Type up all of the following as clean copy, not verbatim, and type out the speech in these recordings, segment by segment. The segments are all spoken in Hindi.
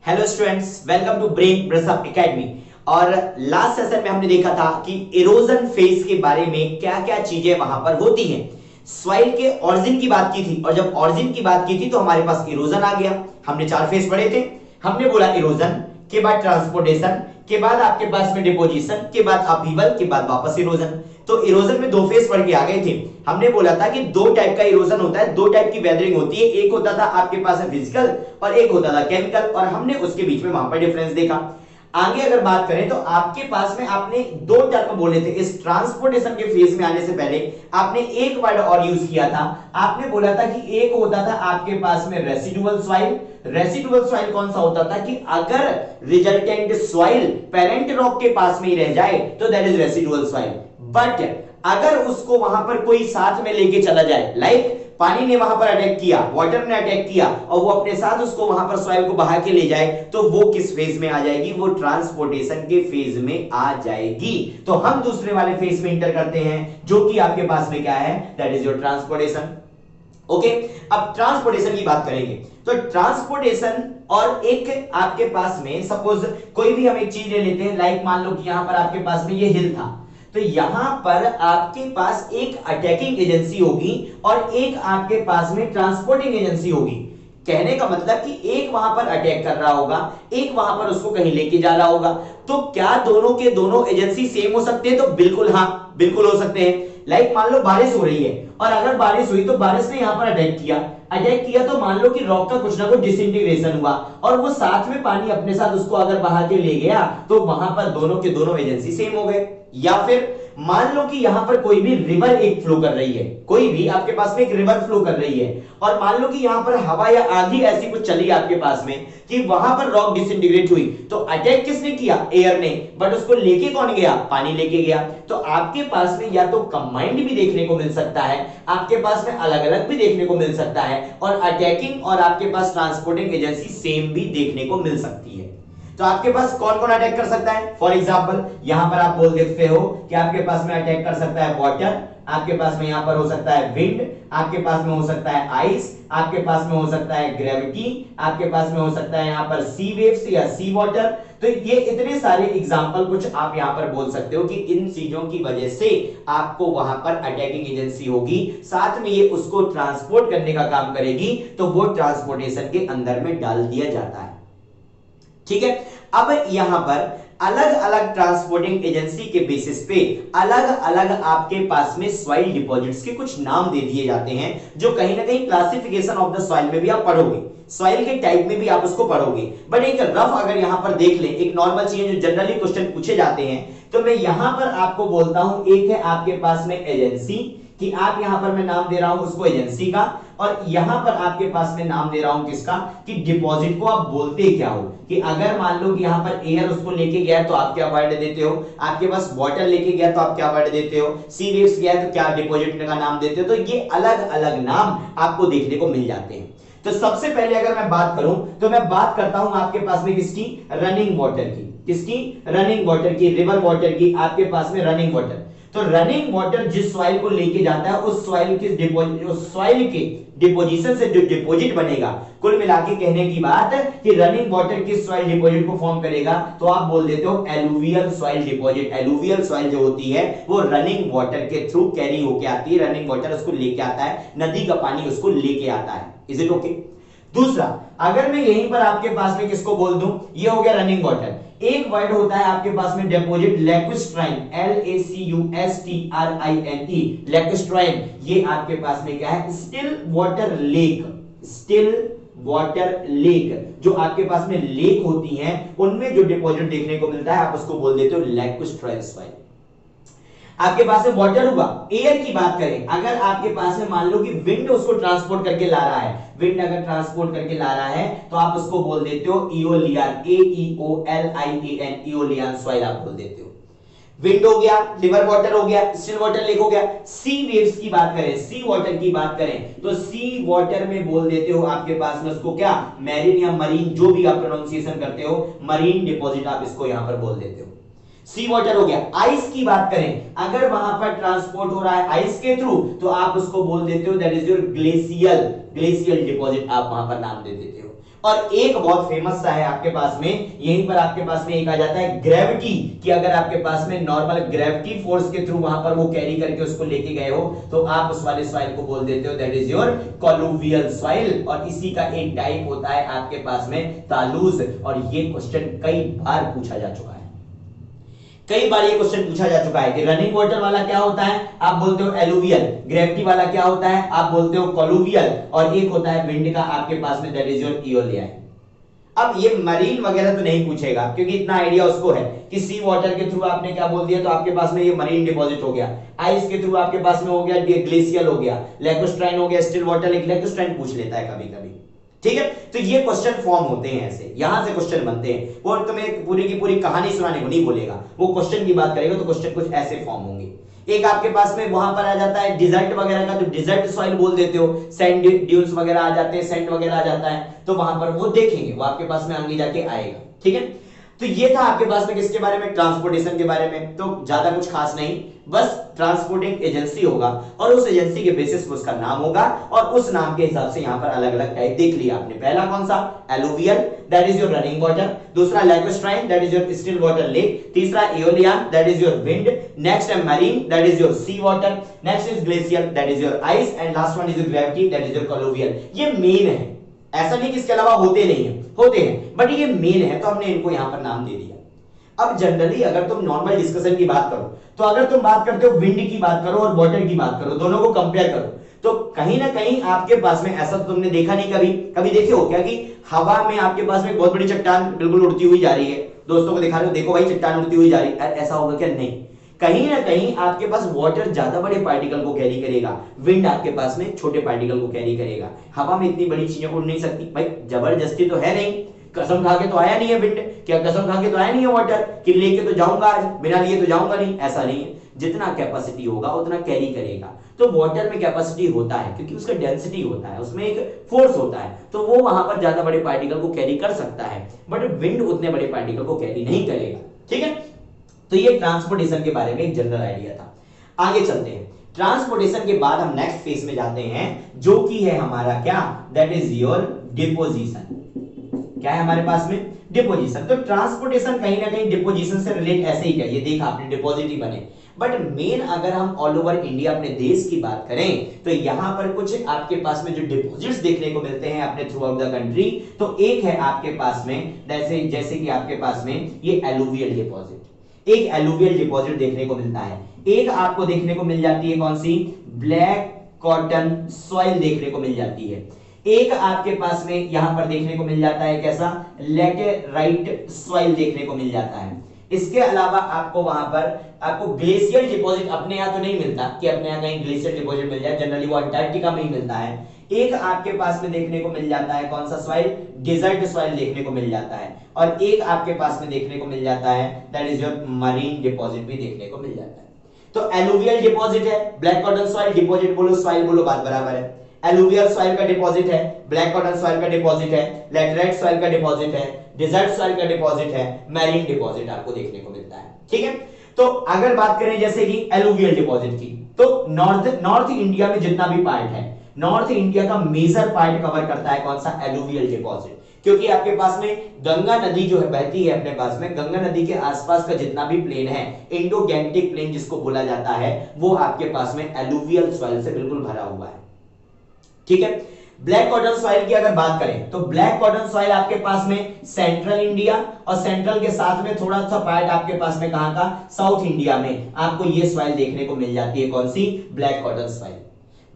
Hello students, welcome to brain brush up academy. और लास्ट सेशन में हमने देखा था कि इरोजन फेज के बारे में क्या क्या चीजें वहां पर होती हैं। सॉइल के ऑरिजिन की बात की थी, और जब ऑरिजिन की बात की थी तो हमारे पास इरोजन आ गया। हमने 4 फेज पढ़े थे। हमने बोला इरोजन के बाद ट्रांसपोर्टेशन के बाद आपके पास में डिपोजिशन के बाद अपहीवल के बाद वापस इरोजन। तो इरोजन में 2 फेज पढ़ के आ गए थे। हमने बोला था कि 2 टाइप का इरोजन होता है, 2 टाइप की वेदरिंग होती है। एक होता था आपके पास है फिजिकल और एक होता था केमिकल, और हमने उसके बीच में वहां पर डिफरेंस देखा। आगे अगर बात करें तो आपके पास में आपने 2 टर्म बोले थे। इस ट्रांसपोर्टेशन के फेज में आने से पहले आपने एक वर्ड और यूज किया था। आपने बोला था कि एक होता था आपके पास में रेसिडुअल सॉइल। रेसिडुअल सॉइल कौन सा होता था कि अगर रिजल्टेंट सॉइल पेरेंट रॉक के पास में ही रह जाए तो that is residual soil. But अगर उसको वहां पर कोई साथ में लेके चला जाए, लाइक पानी ने वहां पर अटैक किया, वाटर ने अटैक किया, और वो अपने साथ उसको वहां पर सॉइल को बहा के ले जाए, तो वो किस फेज में आ जाएगी? वो ट्रांसपोर्टेशन के फेज में आ जाएगी। तो हम दूसरे वाले फेज में इंटर करते हैं, जो कि आपके पास में क्या है? That is your transportation. Okay, अब ट्रांसपोर्टेशन की बात करेंगे। तो ट्रांसपोर्टेशन और एक आपके पास में सपोज कोई भी हम एक चीज ले लेते हैं, लाइक मान लो कि यहां पर आपके पास में ये हिल था, तो यहां पर आपके पास एक अटैकिंग एजेंसी होगी और एक आपके पास में ट्रांसपोर्टिंग एजेंसी होगी। कहने का मतलब कि एक वहां पर अटैक कर रहा होगा, एक वहां पर उसको कहीं लेके जा रहा होगा। तो क्या दोनों के दोनों एजेंसी सेम हो सकते हैं? तो बिल्कुल हाँ, बिल्कुल हो सकते हैं। लाइक मान लो बारिश हो रही है, और अगर बारिश हुई तो बारिश ने यहां पर अटैक किया तो मान लो कि रॉक का कुछ ना कुछ डिसइंटीग्रेशन हुआ, और वो साथ में पानी अपने साथ उसको अगर बहा के ले गया, तो वहां पर दोनों के दोनों एजेंसी सेम हो गए। या फिर मान लो कि यहां पर कोई भी रिवर एक फ्लो कर रही है, कोई भी आपके पास में एक रिवर फ्लो कर रही है, और मान लो कि यहां पर हवा या आंधी ऐसी कुछ चली आपके पास में कि वहां पर रॉक डिसइंटीग्रेट हुई, तो अटैक किसने किया? एयर ने। बट उसको लेके कौन गया? पानी लेके गया। तो आपके पास में या तो कंबाइंड भी देखने को मिल सकता है, आपके पास में अलग अलग भी देखने को मिल सकता है, और अटैकिंग और आपके पास ट्रांसपोर्टिंग एजेंसी सेम भी देखने को मिल सकती है। तो आपके पास कौन कौन अटैक कर सकता है? फॉर एग्जांपल यहां पर आप बोल देखते हो कि आपके पास में अटैक कर सकता है वाटर, आपके पास में यहां पर हो सकता है विंड, आपके पास में हो सकता है आइस, आपके पास में हो सकता है ग्रेविटी, आपके पास में हो सकता है यहां पर सी वेव्स या सी वाटर। तो ये इतने सारे एग्जांपल कुछ आप यहां पर बोल सकते हो कि इन चीजों की वजह से आपको वहां पर अटैकिंग एजेंसी होगी, साथ में ये उसको ट्रांसपोर्ट करने का काम करेगी, तो वो ट्रांसपोर्टेशन के अंदर में डाल दिया जाता है। ठीक है, अब यहां पर अलग अलग ट्रांसपोर्टिंग एजेंसी के बेसिस पे अलग अलग आपके पास में सॉइल डिपॉजिट्स के कुछ नाम दे दिए जाते हैं, जो कहीं ना कहीं क्लासिफिकेशन ऑफ द सॉइल में भी आप पढ़ोगे, सॉइल के टाइप में भी आप उसको पढ़ोगे। बट एक रफ अगर यहां पर देख लें, एक नॉर्मल चीज जो जनरली क्वेश्चन पूछे जाते हैं, तो मैं यहां पर आपको बोलता हूं, एक है आपके पास में एजेंसी, कि आप यहां पर मैं नाम दे रहा हूं उसको एजेंसी का, और यहां पर आपके पास में नाम दे रहा हूं किसका? कि डिपॉजिट को आप बोलते क्या हो। कि अगर मान लो कि यहां पर एयर उसको लेके गया तो आप क्या वर्ड देते हो, आपके पास वाटर लेके गया तो आप क्या वर्ड देते हो, सी वेव्स गया तो क्या डिपॉजिट का नाम देते हो। तो ये अलग अलग नाम आपको देखने को मिल जाते हैं। तो सबसे पहले अगर मैं बात करूं तो मैं बात करता हूं आपके पास में किसकी? रनिंग वाटर की। किसकी? रनिंग वाटर की, रिवर वाटर की, आपके पास में रनिंग वाटर। तो रनिंग वाटर जिस सॉइल को लेके जाता है, उस सॉइल के डिपोजिशन से जो डिपॉजिट बनेगा, कुल मिला के कहने की बात है कि रनिंग वाटर किस सॉइल डिपॉजिट को फॉर्म करेगा, तो आप बोल देते हो alluvial soil deposit. Alluvial soil जो होती है वो रनिंग वाटर के थ्रू कैरी होके आती है, रनिंग वाटर उसको लेके आता है, नदी का पानी उसको लेके आता है। Is it okay? दूसरा, अगर मैं यहीं पर आपके पास में किसको बोल दूं, ये हो गया रनिंग वाटर। एक वर्ड होता है आपके पास में डिपॉजिट, लैक्विस्ट्राइन, LACUSTRINE, लैक्विस्ट्राइन। ये आपके पास में क्या है? Still water lake. Still water lake, जो आपके पास में लेक होती हैं उनमें जो डिपॉजिट देखने को मिलता है, आप उसको बोल देते हो लैक्विस्ट्राइन सॉइल। आपके पास में वाटर हुआ। एयर की बात करें, अगर आपके पास में मान लो कि विंड उसको ट्रांसपोर्ट करके ला रहा है, विंड अगर ट्रांसपोर्ट करके ला रहा है, तो आप उसको बोल देते हो इओलियन, AEOLIAN, इओलियन सॉइल आप बोल देते हो। विंड हो गया, रिवर वाटर हो गया, स्टिल वाटर लेक हो गया। सी वेव्स की बात करें, सी वाटर की बात करें, तो सी वाटर में बोल देते हो आपके पास में उसको क्या? मैरीन या मरीन, जो भी आप प्रोनाउंसिएशन करते हो, मरीन डिपॉजिट आप इसको यहां पर बोल देते हो। सी वाटर हो गया। आइस की बात करें, अगर वहां पर ट्रांसपोर्ट हो रहा है आइस के थ्रू, तो आप उसको बोल देते हो that is your glacial, glacial deposit आप वहां पर नाम दे देते हो। और एक बहुत फेमस सा है आपके पास में, यहीं पर आपके पास में एक आ जाता है ग्रेविटी, कि अगर आपके पास में नॉर्मल ग्रेविटी फोर्स के थ्रू वहां पर वो कैरी करके उसको लेके गए हो तो आप उस वाले सॉइल को बोल देते हो दैट इज योर कॉलुवियल सॉइल। और इसी का एक टाइप होता है आपके पास में तालुज। और ये क्वेश्चन कई बार पूछा जा चुका है, कई बार ये क्वेश्चन पूछा जा चुका है कि रनिंग वाटर वाला क्या होता है, आप बोलते हो एलुवियल, ग्रेविटी वाला क्या होता है, आप बोलते हो कॉलुवियल, और एक होता है विंड का आपके पास में दैट इज योर इओलियन। अब ये मरीन वगैरह तो नहीं पूछेगा क्योंकि इतना आइडिया उसको है कि सी वाटर के थ्रू आपने क्या बोल दिया तो आपके पास में ये मरीन डिपॉजिट हो गया, आइस के थ्रू आपके पास में हो गया ग्लेशियल हो गया, लैकोस्ट्राइन हो गया स्टिल वाटर, लैकोस्ट्राइन पूछ लेता है कभी कभी, ठीक है। तो ये क्वेश्चन फॉर्म होते हैं ऐसे, यहां से क्वेश्चन बनते हैं। वो तुम्हें पूरी की पूरी कहानी सुनाने को नहीं बोलेगा, वो क्वेश्चन की बात करेगा तो क्वेश्चन कुछ ऐसे फॉर्म होंगे। एक आपके पास में वहां पर आ जाता है डिजर्ट वगैरह का, तो डिजर्ट सॉइल बोल देते हो, सैंड ड्यून्स वगैरह आ जाते हैं, सैंड वगैरह आ जाता है, तो वहां पर वो देखेंगे, वो आपके पास में आगे जाके आएगा, ठीक है। तो ये था आपके पास में किसके बारे में, ट्रांसपोर्टेशन के बारे में। तो ज्यादा कुछ खास नहीं, बस ट्रांसपोर्टिंग एजेंसी होगा और उस एजेंसी के बेसिस पर उसका नाम होगा और उस नाम के हिसाब से यहां पर अलग अलग टाइप देख लिया आपने। पहला कौन सा, alluvial that is your running water, दूसरा lacustrine that is your still water lake, तीसरा aeolian that is your wind, next है marine that is your sea water, next is glacier that is your ice, and last one is your gravity that is your colluvial. ये मेन है, ऐसा नहीं कि इसके अलावा होते नहीं है, होते हैं, बट ये मेन है तो हमने इनको यहां पर नाम दे दिया। अब जनरली अगर तुम नॉर्मल डिस्कशन की बात करो तो अगर तुम बात करते हो विंड की बात करो और वाटर की बात करो, दोनों को कंपेयर करो, तो कहीं ना कहीं आपके पास में ऐसा तो तुमने देखा नहीं, कभी कभी देखे हो क्या कि हवा में आपके पास में एक बहुत बड़ी चट्टान बिल्कुल उड़ती हुई जा रही है, दोस्तों को दिखा रहे हो, देखो भाई चट्टान उड़ती हुई जा रही है, ऐसा होगा क्या, नहीं। कहीं ना कहीं आपके पास वाटर ज्यादा बड़े पार्टिकल को कैरी करेगा, विंड आपके पास में छोटे पार्टिकल को कैरी करेगा। हवा में इतनी बड़ी चीजें उड़ नहीं सकती, भाई जबरदस्ती तो है नहीं, कसम खा के तो आया नहीं है विंड, क्या कसम खा के तो आया नहीं है वाटर कि लेके तो जाऊंगा आज, बिना लिए तो जाऊंगा नहीं, ऐसा नहीं है। जितना कैपेसिटी होगा उतना कैरी करेगा। तो वाटर में कैपेसिटी होता है क्योंकि उसका डेंसिटी होता है, उसमें एक फोर्स होता है, तो वो वहां पर ज्यादा बड़े पार्टिकल को कैरी कर सकता है, बट विंड उतने बड़े पार्टिकल को कैरी नहीं करेगा, ठीक है। तो ये ट्रांसपोर्टेशन के बारे में एक जनरल आइडिया था। आगे चलते हैं, ट्रांसपोर्टेशन के बाद हम नेक्स्ट फेज में जाते हैं जो कि है हमारा क्या, दैट इज योर डिपोजिशन। क्या है हमारे पास में, डिपोजिशन। तो ट्रांसपोर्टेशन कहीं ना कहीं डिपोजिशन से रिलेट ऐसे ही है, ये देखा आपने डिपॉजिट ही बने, बट मेन अगर हम ऑल ओवर इंडिया अपने देश की बात करें तो यहां पर कुछ आपके पास में जो डिपॉजिट्स देखने को मिलते हैं अपने थ्रू आउट द कंट्री, तो एक है आपके पास में जैसे कि आपके पास में ये एलुवियल डिपॉजिट, एक एलुवियल डिपॉजिट देखने को मिलता है। एक आपको देखने को मिल जाती है कौन सी, ब्लैक कॉटन सॉइल देखने को मिल जाती है। एक आपके पास में यहां पर देखने को मिल जाता है कैसा, लैटेराइट सॉइल देखने को मिल जाता है। इसके अलावा आपको वहां पर आपको ग्लेशियर डिपॉजिट अपने यहां तो नहीं मिलता कि अपने यहां कहीं ग्लेशियर डिपॉजिट मिल जाए, जनरली वो अंटार्कटिका में ही मिलता है। एक आपके पास में देखने को मिल जाता है कौन सा सॉइल, डेजर्ट सॉइल देखने को मिल जाता है, और एक आपके पास में देखने को मिल जाता है that is your marine deposit भी देखने को मिल जाता है। तो एलुवियल डिपॉजिट है, ब्लैक कॉटन सॉइल, डिपॉजिट बोलो सॉइल बोलो बात बराबर है। एलुवियल सॉइल का डिपॉजिट है, ब्लैक कॉटन सॉइल का डिपॉजिट है, लैटेराइट सॉइल का डिपॉजिट है, डेजर्ट सॉइल का डिपॉजिट है, मैरीन डिपॉजिट आपको देखने को मिलता है, ठीक है। तो अगर बात करें जैसे कि एलुवियल डिपॉजिट की, तो नॉर्थ इंडिया में जितना भी पार्ट है, नॉर्थ इंडिया का मेजर पार्ट कवर करता है कौन सा, एलुवियल डिपॉजिट, क्योंकि आपके पास में गंगा नदी जो है बहती है अपने पास में, गंगा नदी के आसपास का जितना भी प्लेन है, इंडो गैंगटिक प्लेन जिसको बोला जाता है, वो आपके पास में एलुवियल सॉइल से बिल्कुल भरा हुआ है, ठीक है। ब्लैक कॉटन सॉइल की अगर बात करें तो ब्लैक कॉटन सॉइल आपके पास में सेंट्रल इंडिया और सेंट्रल के साथ में थोड़ा सा पार्ट आपके पास में कहां का, साउथ इंडिया में आपको ये सॉइल देखने को मिल जाती है, कौन सी, black cotton soil.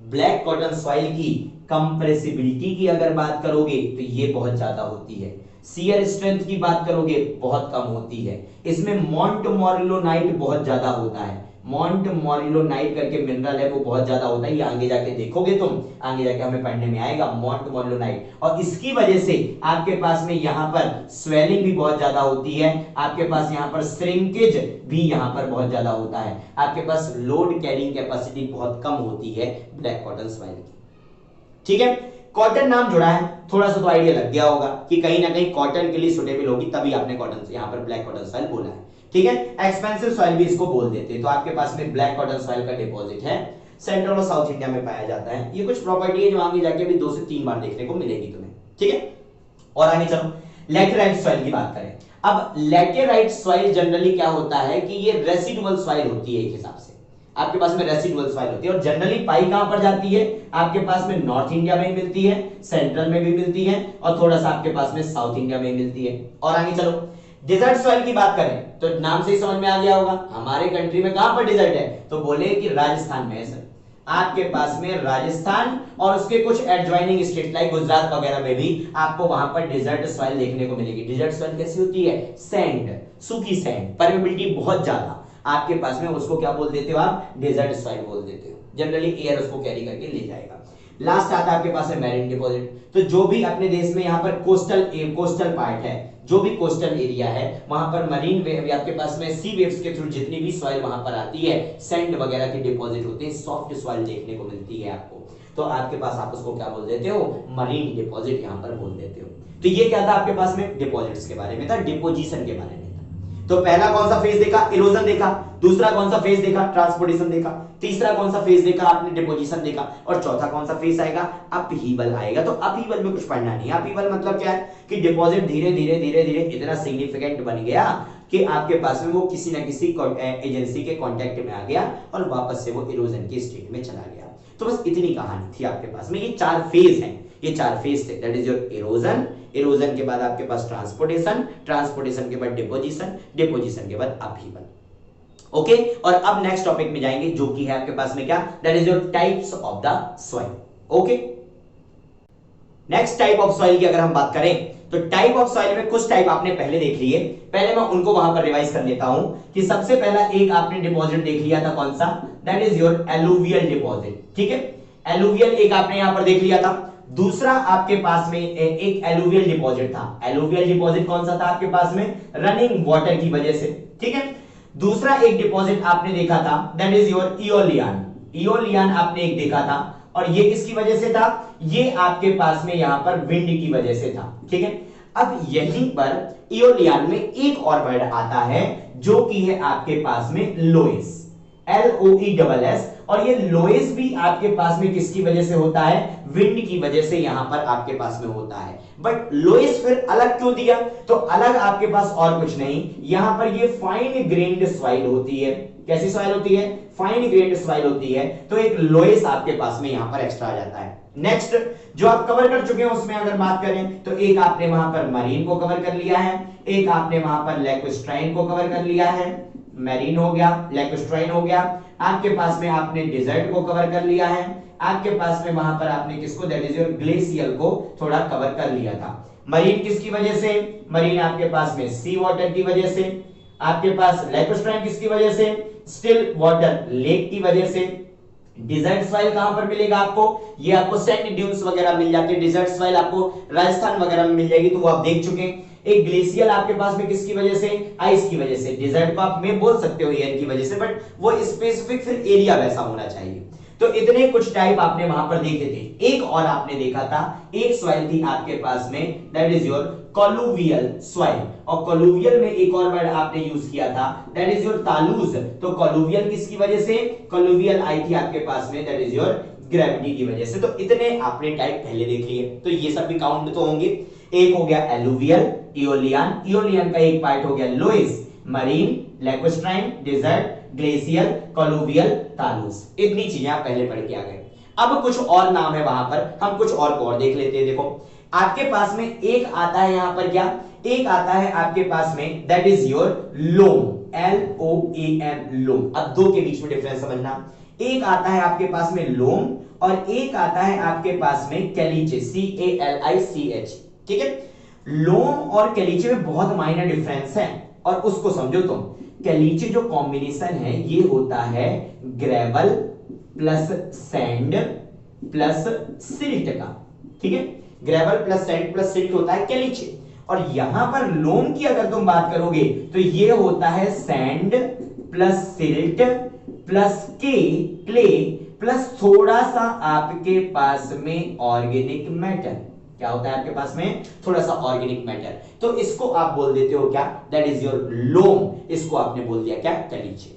Black cotton soil की कंप्रेसिबिलिटी की अगर बात करोगे तो ये बहुत ज्यादा होती है, शियर स्ट्रेंथ की बात करोगे बहुत कम होती है, इसमें मोंटमोरिलोनाइट बहुत ज्यादा होता है, मोंटमोरिलोनाइट करके मिनरल है वो बहुत ज्यादा होता है, ये आगे जाके देखोगे तुम, आगे जाके हमें पढ़ने में आएगा मोंटमोरिलोनाइट, और इसकी वजह से आपके पास में यहां पर स्वेलिंग भी बहुत ज्यादा होती है, आपके पास यहां पर श्रिंकेज भी यहां पर बहुत ज्यादा होता है, आपके पास लोड कैरिंग कैपेसिटी बहुत कम होती है ब्लैक कॉटन सॉइल की, ठीक है। कॉटन नाम जुड़ा है, थोड़ा सा तो आइडिया लग गया होगा कि कहीं ना कहीं कॉटन के लिए सुटेबल होगी, तभी आपने कॉटन से यहां पर ब्लैक कॉटन सॉइल बोला है, ठीक है। एक्सपेंसिव सॉइल भी इसको बोल देते हैं। तो आपके पास में ब्लैक कॉटन सॉइल का डिपॉजिट है, सेंट्रल और साउथ इंडिया में पाया जाता है। ये कुछ प्रॉपर्टी है जो आगे जाके भी 2 से 3 बार देखने को मिलेगी तुम्हें, ठीक है। और आगे चलो, लैटेराइट सॉइल की बात करें। अब लैटेराइट सॉइल जनरली क्या होता है कि ये रेसिडुअल सॉइल होती है, एक हिसाब से आपके पास में रेसिडुअल सॉइल होती है, और जनरली पाई कहां पर जाती है, आपके पास में नॉर्थ इंडिया में मिलती है, सेंट्रल में भी मिलती है, और थोड़ा सा आपके पास में साउथ इंडिया में मिलती है। और आगे चलो, डिजर्ट सॉइल की बात करें तो नाम से ही समझ में आ गया होगा, हमारे कंट्री में कहां पर डिजर्ट है, तो बोले कि राजस्थान में है सर। आपके पास में राजस्थान और उसके कुछ एडजॉइनिंग स्टेट लाइक गुजरात वगैरह में भी आपको वहां पर डिजर्ट सॉइल देखने को मिलेगी। डिजर्ट सॉइल कैसी होती है, सैंड, सूखी सैंड, परमेबिलिटी बहुत ज्यादा आपके पास में, उसको क्या बोल देते हो आप, डेजर्ट सॉइल बोल देते हो। जनरली एयर उसको कैरी करके ले जाएगा। लास्ट आता है आपके पास है मैरीन डिपॉजिट। तो जो भी अपने देश में यहाँ पर कोस्टल पार्ट है, जो भी कोस्टल एरिया है, वहां पर मरीन वेव आपके पास में सी वेव्स के थ्रू जितनी भी सॉइल वहां पर आती है, सैंड वगैरह की डिपॉजिट होते हैं, सॉफ्ट सॉइल देखने को मिलती है आपको। तो आपके पास आप उसको क्या बोल देते हो, मरीन डिपॉजिट यहाँ पर बोल देते हो। तो ये क्या था आपके पास में, डिपॉजिट्स के बारे में था, डिपोजिशन के बारे में। तो पहला कौन सा फेज देखा, इरोजन देखा, दूसरा कौन सा फेज देखा, ट्रांसपोर्टेशन देखा, तीसरा कौन सा फेज देखा आपने, डिपोजिशन देखा, और चौथा कौन सा फेज आएगा, अपहीवल आएगा। तो अपहीवल में कुछ पढ़ना नहीं है। अपहीवल मतलब क्या है कि डिपॉजिट धीरे धीरे धीरे धीरे इतना सिग्निफिकेंट बन गया कि आपके पास में वो किसी ना किसी एजेंसी के कांटेक्ट में आ गया और वापस से वो इरोजन की स्टेट में चला गया। तो बस इतनी कहानी थी आपके पास में। ये चार फेज हैं, ये चार फेज थे, that is your erosion, erosion के बाद आपके पास ट्रांसपोर्टेशन, ट्रांसपोर्टेशन के बाद डिपोजिशन, डिपोजिशन के बाद अपहीवल। ओके, और अब नेक्स्ट टॉपिक में जाएंगे जो कि है आपके पास में क्या, that is your types of the soil. Okay, next type of soil की अगर हम बात करें तो टाइप ऑफ सॉइल में कुछ टाइप आपने पहले देख लिए, पहले मैं उनको वहां पर रिवाइज कर लेता हूं कि सबसे पहला एक आपने डिपॉजिट देख लिया था, कौन सा, that is your alluvial deposit. ठीक है, एलुवियल एक आपने यहां पर देख लिया था। दूसरा आपके पास में एक एलुवियल डिपॉजिट था। एलुवियल डिपॉजिट कौन सा था आपके पास में, रनिंग वाटर की वजह से। ठीक है, दूसरा एक डिपॉजिट आपने देखा था, दैट इज योर इओलियन। इओलियन आपने एक देखा था, और ये किसकी वजह से था, ये आपके पास में यहां पर विंड की वजह से था। ठीक है, अब यहीं पर इओलियन में एक और वर्ड आता है जो कि है आपके पास में लोइस, LOESS, और ये लोइस भी आपके पास में किसकी वजह से होता है, विंड की वजह से यहां पर आपके पास में होता है। बट लोइस फिर अलग क्यों दिया, तो अलग आपके पास और कुछ नहीं, यहां पर ये फाइन ग्रेन्ड सॉइल होती है। कैसी सॉइल होती है, फाइन ग्रेन्ड सॉइल होती है, तो एक लोइस आपके पास में यहां पर एक्स्ट्रा आ जाता है। नेक्स्ट जो आप कवर कर चुके हैं उसमें अगर बात करें तो एक आपने वहां पर मरीन को कवर कर लिया है, एक आपने वहां पर लैक्विस्ट्राइन को कवर कर लिया है, मैरीन हो गया, लैक्विस्ट्राइन हो गया, आपके पास में आपने डिजर्ट को कवर कर लिया है, आपके पास में वहां पर आपने किसको, दैट इज योर ग्लेशियल को थोड़ा कवर कर लिया था। मरीन किसकी वजह से, मरीन आपके पास में सी वाटर की वजह से, आपके पास लैक्विस्ट्राइन किसकी वजह से, स्टिल वाटर लेक की वजह से। डिजर्ट सॉइल कहां पर मिलेगा आपको, ये आपको सैंड ड्यून्स वगैरह मिल जाते हैं, डिजर्ट सॉइल आपको राजस्थान वगैरह में मिल जाएगी, तो वो आप देख चुके हैं। एक ग्लेशियल आपके पास में किसकी वजह से, आइस की वजह से। डिजर्ट को आप में बोल सकते हो एयर की वजह से, बट वो स्पेसिफिक फिर एरिया वैसा होना चाहिए। तो इतने कुछ टाइप आपने वहां पर देखे थे। एक और आपने देखा था, एक सॉइल थी आपके पास में, दैट इज योर कॉलुवियल सॉइल, और कॉलुवियल में एक और वर्ड आपने यूज किया था, दैट इज योर तालुज। तो कॉलुवियल किसकी वजह से, कॉलुवियल आई थी आपके पास में, दैट इज योर ग्रेविटी की वजह से। तो इतने आपने टाइप पहले देख लिए, तो ये सब भी काउंट तो होंगे। एक हो गया एलुवियल, इओलियन, इओलियन का एक पार्ट हो गया लोइस, मरीन, लैक्विस्ट्राइन, डेजर्ट, ग्लेशियल, कॉलुवियल, तालुस। इतनी चीजें आप पहले पढ़ के आ गए। अब कुछ और नाम है वहां पर, हम कुछ और को और देख लेते हैं। देखो आपके पास में एक आता है यहां पर क्या, एक आता है आपके पास में, that is your loam, LOAM, loam. अब दो के बीच में डिफरेंस समझना, एक आता है आपके पास में लोम और एक आता है आपके पास में कैलीचे, CALICH। ठीक है, लोम और कैलीचे में बहुत माइनर डिफरेंस है, और उसको समझो तुम। कैलीचे जो कॉम्बिनेशन है ये होता है gravel plus sand plus silt का। ठीक है, gravel plus sand plus silt होता है कैलीचे, और यहां पर लोम की अगर तुम बात करोगे तो ये होता है sand plus silt plus clay plus थोड़ा सा आपके पास में ऑर्गेनिक मैटर। क्या होता है आपके पास में, थोड़ा सा ऑर्गेनिक मैटर। तो इसको आप बोल देते हो क्या, दैट इज योर लोम, इसको आपने बोल दिया क्या, कैलीचे।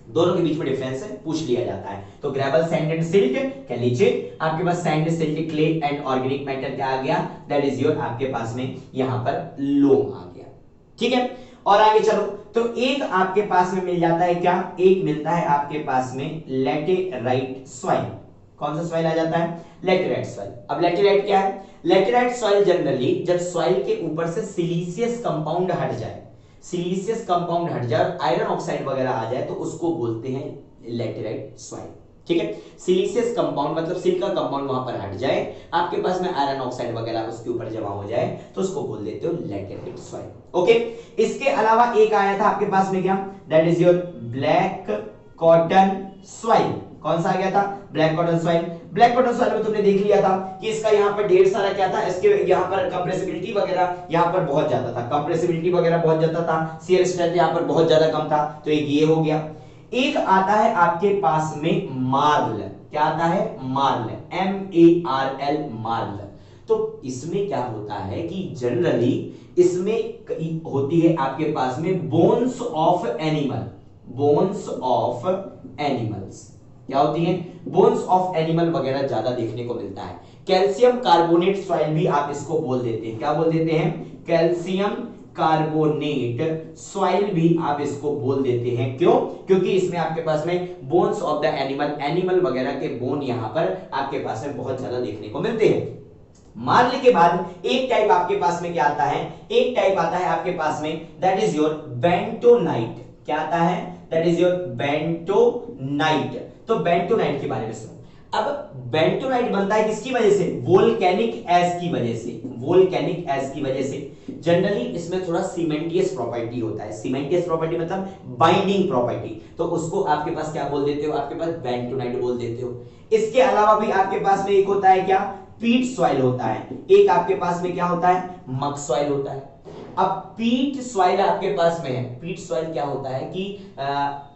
दोनों के बीच में डिफरेंस है, पूछ लिया जाता है। तो ग्रेवल, सैंड एंड सिल्ट, कह लीजिए आपके पास sand, silt, clay and organic matter क्या आ गया, दैट इज योर आपके पास में यहां पर लोम आ गया। ठीक है, और आगे चलो, तो एक आपके पास में मिल जाता है क्या, एक मिलता है आपके पास में लैटेराइट सॉइल। कौन सा सॉइल आ जाता है, लैटेराइट सॉइल। अब लैटेराइट क्या है, लैटेराइट सॉइल जनरली जब सॉइल के ऊपर से सिलीसियस कंपाउंड हट जाए, सिलीसियस कंपाउंड हट जाए और आयरन ऑक्साइड वगैरह आ जाए तो उसको बोलते हैं लैटेराइट सॉइल। ठीक है, सिलीसियस कंपाउंड मतलब सिलिका कंपाउंड वहां पर हट जाए, आपके पास में आयरन ऑक्साइड वगैरह उसके ऊपर जमा हो जाए तो उसको बोल देते हो लैटेराइट सॉइल। ओके, इसके अलावा एक आया था आपके पास में क्या, that is your black cotton soil. कौन सा आ गया था, black cotton soil. Black cotton soil में तुमने देख लिया था कि इसका यहाँ पर ढेर सारा क्या था, इसके यहाँ पर कंप्रेसिबिलिटी वगैरह यहाँ पर बहुत ज्यादा था, कंप्रेसिबिलिटी वगैरह बहुत ज्यादा था, शियर स्ट्रेंथ यहाँ पर बहुत ज्यादा कम था, तो एक ये हो गया। एक आता है आपके पास में मार्ल, क्या आता है, मार्ल, MARL, मार्ल। तो इसमें क्या होता है कि जनरली इसमें होती है आपके पास में bones of animal, bones of animals, क्या होती है, बोन्स ऑफ एनिमल वगैरह ज्यादा देखने को मिलता है। कैल्शियम कार्बोनेट सॉइल भी आप इसको बोल देते हैं, क्या बोल देते हैं, कैल्शियम कार्बोनेट सॉइल भी आप इसको बोल देते हैं। क्यों, क्योंकि इसमें आपके पास में bones of the animal, animal वगैरह के बोन यहां पर आपके पास में बहुत ज्यादा देखने को मिलते हैं। मार्ल के बाद एक टाइप आपके पास में क्या आता है, एक टाइप आता है आपके पास में, दैट इज योर बेंटोनाइट। क्या आता है, दैट इज योर बेंटोनाइट। तो बेंटोनाइट के बारे में सुनो। अब बेंटोनाइट बनता है किसकी वजह से, वोल्केनिक एश की वजह से, वोल्केनिक एश की वजह से। जनरली इसमें थोड़ा सीमेंटियस प्रॉपर्टी होता है, सीमेंटियस प्रॉपर्टी मतलब बाइंडिंग प्रॉपर्टी, तो उसको आपके पास क्या बोल देते हो, आपके पास बेंटोनाइट बोल देते हो। इसके अलावा भी आपके पास में एक होता है क्या, पीट सॉइल होता है, एक आपके पास में क्या होता है, मक सॉइल होता है। अब पीट सॉइल आपके पास में है, पीट सॉइल क्या होता है कि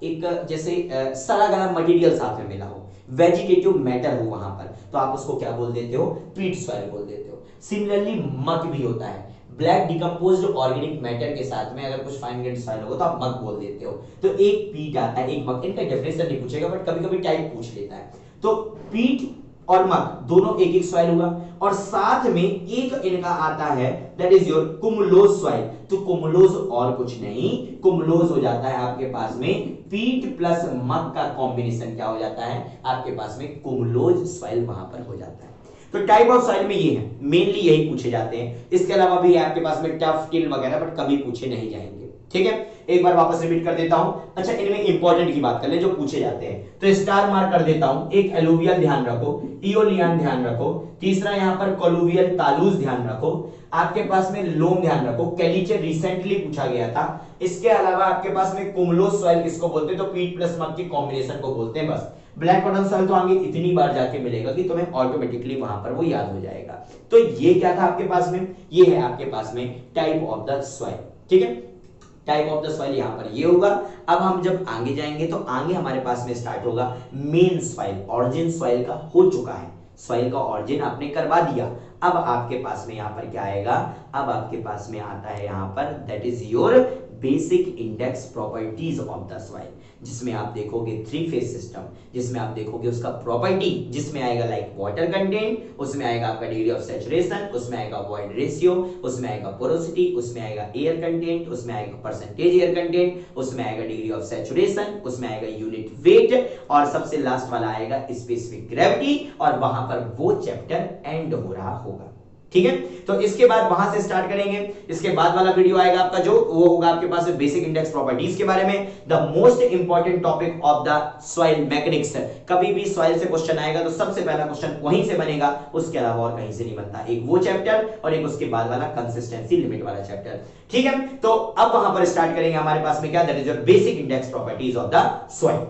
एक जैसे सड़ा गला मटेरियल साथ में मिला हो, वेजिटेटिव मैटर हो वहां पर, तो आप उसको क्या बोल देते हो, पीट सॉइल बोल देते हो। सिमिलरली मक भी होता है, ब्लैक डिकम्पोज्ड ऑर्गेनिक मैटर के साथ में अगर कुछ फाइन ग्रेड सॉइल होगा तो आप मक बोल देते हो। तो एक पीट आता है, एक मक, इनका डेफिनेशन नहीं पूछेगा बट कभी कभी टाइप पूछ लेता है। तो पीट और मक दोनों एक एक सॉइल होगा, और साथ में एक इनका आता है दैट इज योर कुमुलोज सॉइल। तो कुमुलोज और कुछ नहीं, कुमुलोज हो जाता है आपके पास में पीट प्लस मक का कॉम्बिनेशन, क्या हो जाता है आपके पास में कुमुलोज सॉइल वहां पर हो जाता है। तो टाइप ऑफ सॉइल में ये है, मेनली यही पूछे जाते हैं। इसके अलावा भी आपके पास में टफ, टिल वगैरह बट कभी पूछे नहीं जाएंगे। ठीक है, एक बार वापस रिपीट कर देता हूं। अच्छा, इनमें इंपॉर्टेंट की बात कर ले जो पूछे जाते हैं, तो स्टार मार्क कर देता हूं। एक एलुवियल ध्यान रखो, इओलियन ध्यान रखो, तीसरा यहां पर कोलुवियल तालुस ध्यान रखो, आपके पास में लोम ध्यान रखो, कैलीचे रिसेंटली पूछा गया था। इसके अलावा आपके पास में कुमुलोज सॉइल किसको बोलते हैं, तो पीट प्लस मक के कॉम्बिनेशन को बोलते हैं। बस ब्लैक कॉटन सॉइल तो आगे इतनी बार जाके मिलेगा कि तुम्हें ऑटोमेटिकली वहां पर वो याद हो जाएगा। तो ये क्या था आपके पास में, ये है आपके पास में टाइप ऑफ द सॉइल। ठीक है, टाइप ऑफ द सॉइल यहां पर ये होगा। अब हम जब आगे जाएंगे तो आगे हमारे पास में स्टार्ट होगा मेन सॉइल, ऑरिजिन सॉइल का हो चुका है, सॉइल का ऑरिजिन आपने करवा दिया। अब आपके पास में यहां पर क्या आएगा, अब आपके पास में आता है यहां पर that is your basic index properties of the soil, जिसमें आप देखोगे थ्री फेज सिस्टम, जिसमें आप देखोगे उसका प्रॉपर्टी, जिसमें आएगा लाइक वाटर कंटेंट, उसमें आएगा आपका डिग्री ऑफ सैचुरेशन, उसमें आएगा वॉइड रेशियो, उसमें आएगा पोरोसिटी, उसमें आएगा एयर कंटेंट, उसमें आएगा परसेंटेज एयर कंटेंट, उसमें आएगा डिग्री ऑफ सैचुरेशन, उसमें आएगा यूनिट वेट, और सबसे लास्ट वाला आएगा स्पेसिफिक ग्रेविटी, और वहां पर वो चैप्टर एंड हो रहा होगा। ठीक है, तो इसके बाद वहां से स्टार्ट करेंगे। इसके बाद वाला वीडियो आएगा आपका जो वो होगा आपके पास बेसिक इंडेक्स प्रॉपर्टीज के बारे में, the most important topic of the soil mechanics. कभी भी सॉइल से क्वेश्चन आएगा तो सबसे पहला क्वेश्चन वहीं से बनेगा, उसके अलावा और कहीं से नहीं बनता। एक वो चैप्टर और एक उसके बाद वाला कंसिस्टेंसी लिमिट वाला चैप्टर। ठीक है, तो अब वहां पर स्टार्ट करेंगे हमारे पास में क्या, that is your basic index properties of the soil.